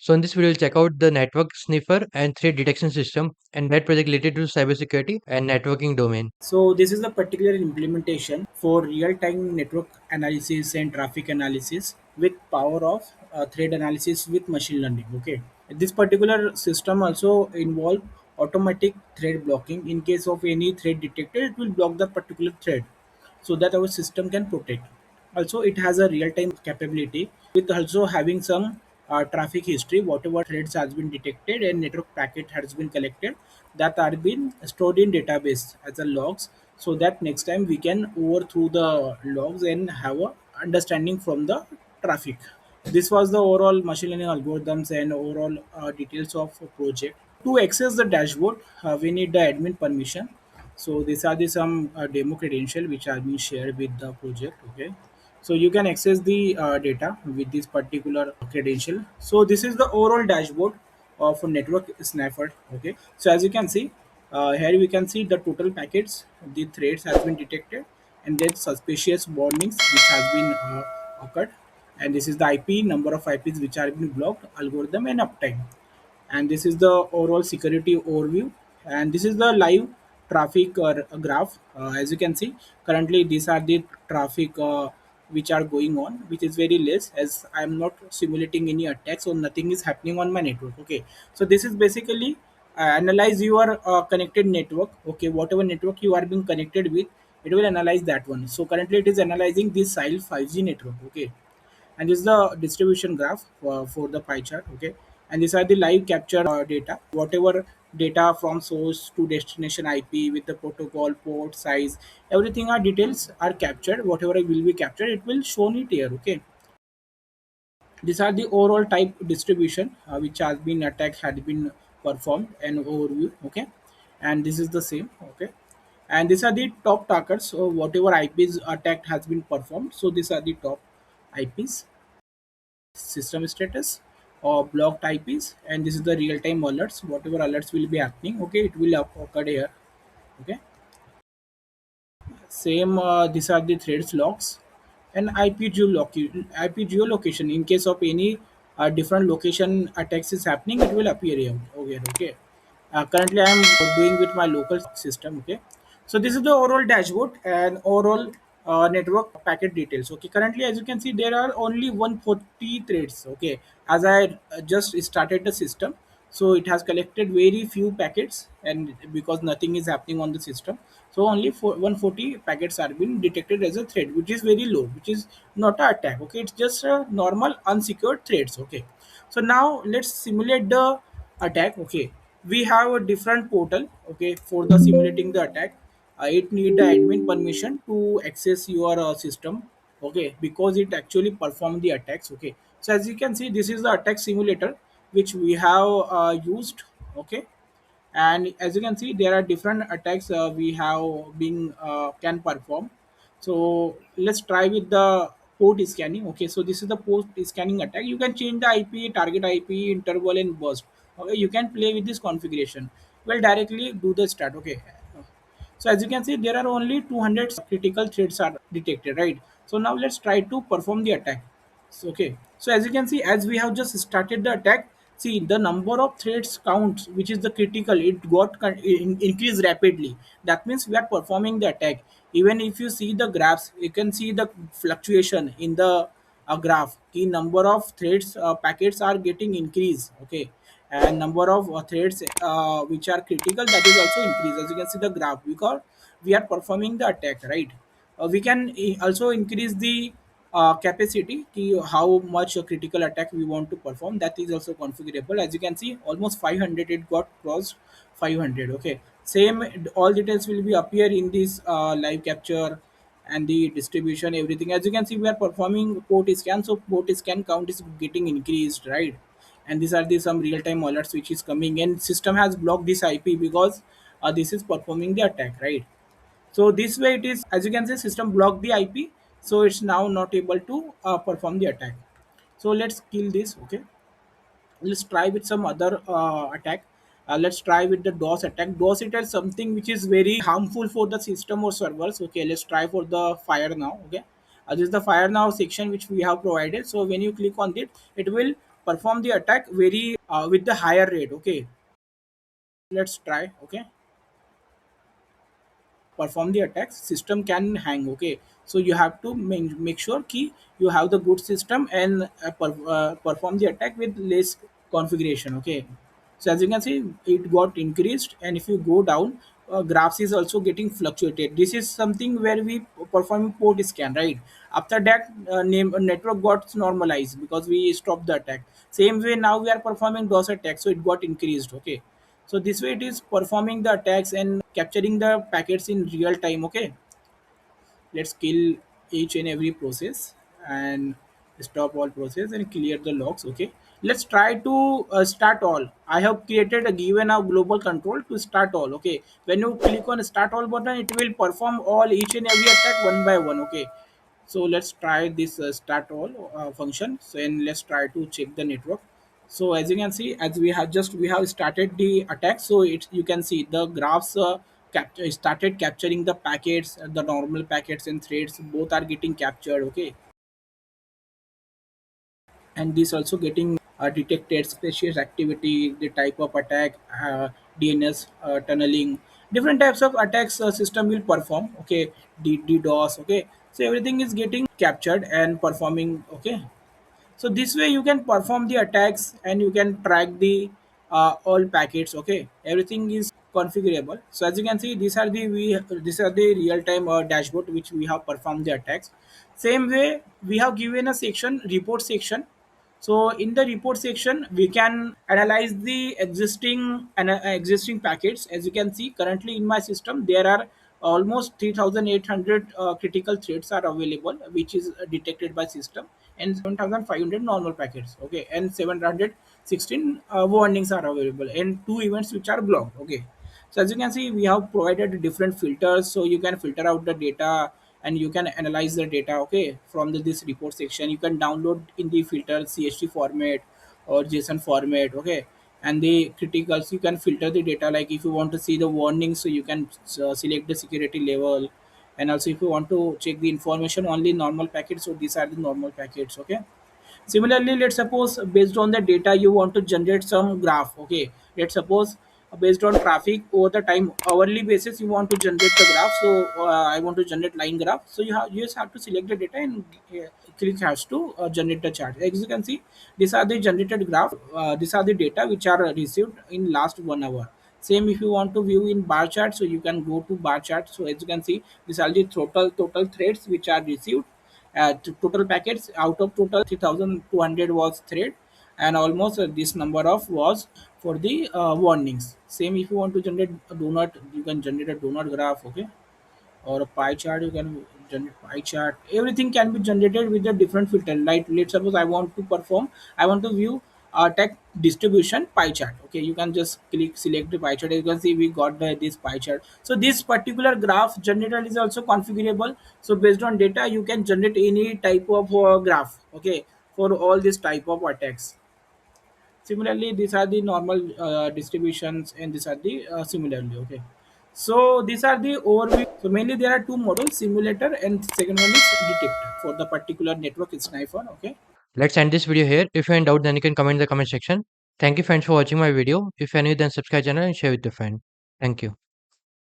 So in this video, we'll check out the network sniffer and threat detection system and that project related to cybersecurity and networking domain. So this is a particular implementation for real-time network analysis and traffic analysis with power of thread analysis with machine learning. Okay, this particular system also involve automatic thread blocking. In case of any thread detected, it will block the particular thread so that our system can protect. Also, it has a real-time capability with also having some traffic history, whatever threads has been detected and network packet has been collected that are been stored in database as a logs, so that next time we can overthrow the logs and have a understanding from the traffic. This was the overall machine learning algorithms and overall details of a project. To access the dashboard, we need the admin permission. So these are the some demo credential which are being shared with the project. Okay, so you can access the data with this particular credential. So this is the overall dashboard of a network sniffer. Okay, so as you can see, here we can see the total packets, the threads has been detected, and then suspicious warnings which has been occurred, and this is the IP number of IPs which are being blocked, algorithm and uptime. And this is the overall security overview, and this is the live traffic graph. As you can see, currently these are the traffic which are going on, which is very less as I am not simulating any attacks or nothing is happening on my network. Okay, so this is basically analyze your connected network. Okay, whatever network you are being connected with, it will analyze that one. So currently it is analyzing this SIL 5G network. Okay, and this is the distribution graph for the pie chart. Okay, and these are the live capture data, whatever data from source to destination IP with the protocol port size, everything are details are captured, whatever will be captured it will shown it here. Okay, these are the overall type distribution which has been attack had been performed and overview. Okay, and this is the same. Okay, and these are the top targets, so whatever IPs attack has been performed, so these are the top IPs, system status or blocked IPs, and this is the real-time alerts. Whatever alerts will be happening, okay, it will occur here. Okay, same. These are the threads logs and IP geolocation. In case of any different location attacks is happening, it will appear here. Okay, okay. Currently, I am doing with my local system. Okay, so this is the overall dashboard and overall network packet details. Okay, currently, as you can see, there are only 140 threads. Okay, as I just started the system, so it has collected very few packets, and because nothing is happening on the system, so only 140 packets are being detected as a thread, which is very low, which is not a attack. Okay, it's just a normal unsecured threads. Okay, so now let's simulate the attack. Okay, we have a different portal. Okay, for the simulating the attack, it need the admin permission to access your system. Okay, because it actually perform the attacks. Okay, so as you can see, this is the attack simulator which we have used. Okay, and as you can see, there are different attacks we have been can perform. So let's try with the port scanning. Okay, so this is the port scanning attack. You can change the IP, target IP, interval and burst. Okay, you can play with this configuration. Well, directly do the start. Okay, so as you can see, there are only 200 critical threats are detected, right? So now let's try to perform the attack. So, okay, so as you can see, as we have just started the attack, see the number of threats counts, which is the critical, it got increased rapidly. That means we are performing the attack. Even if you see the graphs, you can see the fluctuation in the graph. The number of threads packets are getting increased. Okay, and number of threads which are critical, that is also increased, as you can see the graph, because we are performing the attack, right? We can also increase the capacity ki how much a critical attack we want to perform, that is also configurable. As you can see, almost 500 it got crossed 500. Okay, same, all details will be appear in this live capture and the distribution, everything. As you can see, we are performing port scan, so port scan count is getting increased, right? And these are the some real-time alerts which is coming, and system has blocked this IP because this is performing the attack, right? So this way it is, as you can see, system blocked the IP, so it's now not able to perform the attack. So let's kill this. Okay, let's try with some other attack. Let's try with the DOS attack. DOS attack is something which is very harmful for the system or servers. Okay, let's try for the fire now. Okay, this is the fire now section which we have provided. So when you click on it, it will perform the attack very with the higher rate. Okay, let's try. Okay, perform the attacks, system can hang. Okay, so you have to make sure key you have the good system and perform the attack with less configuration. Okay, so as you can see it got increased, and if you go down, graphs is also getting fluctuated. This is something where we perform port scan, right? After that, name network got normalized because we stopped the attack. Same way now we are performing DOS attack, so it got increased. Okay, so this way it is performing the attacks and capturing the packets in real time. Okay, let's kill each and every process and stop all process and clear the logs. Okay, let's try to start all. I have created a given a global control to start all. Okay, when you click on start all button, it will perform all each and every attack one by one. Okay, so let's try this start all function. So and let's try to check the network. So as you can see, as we have started the attack, so it you can see the graphs started capturing the packets, the normal packets and threads both are getting captured. Okay, and this also getting detected suspicious activity, the type of attack, DNS tunneling, different types of attacks system will perform. Okay, DDoS. Okay, so everything is getting captured and performing. Okay, so this way you can perform the attacks and you can track the all packets. Okay, everything is configurable. So as you can see, these are the real time dashboard which we have performed the attacks. Same way we have given a section, report section. So in the report section we can analyze the existing packets. As you can see, currently in my system there are almost 3800 critical threads are available, which is detected by system, and 7500 normal packets. Okay, and 716 warnings are available, and two events which are blocked. Okay, so as you can see, we have provided different filters, so you can filter out the data and you can analyze the data. Okay, from this report section you can download in the filter CSV format or JSON format. Okay, and the criticals you can filter the data, like if you want to see the warnings, so you can select the security level, and also if you want to check the information only normal packets, so these are the normal packets. Okay, similarly, let's suppose based on the data you want to generate some graph. Okay, let's suppose based on traffic over the time hourly basis you want to generate the graph. So I want to generate line graph, so you just have to select the data and click has to generate the chart. As you can see, these are the generated graph. These are the data which are received in last 1 hour. Same if you want to view in bar chart, so you can go to bar chart. So as you can see, these are the total threads which are received. Total packets out of total 3200 was thread, and almost this number of was for the warnings. Same if you want to generate a donut, you can generate a donut graph. Okay, or a pie chart, you can generate pie chart. Everything can be generated with a different filter. Like let's suppose I want to view tech distribution pie chart. Okay, you can just click select the pie chart. You can see we got this pie chart. So this particular graph generator is also configurable. So based on data you can generate any type of graph. Okay, for all this type of attacks. Similarly, these are the normal distributions, and these are the similarly. Okay, so these are the overview. So mainly there are two models, simulator and second one is detect for the particular network is Sniffer. Okay. Let's end this video here. If you're in doubt, then you can comment in the comment section. Thank you friends for watching my video. If you're new, then subscribe channel and share with your friend. Thank you.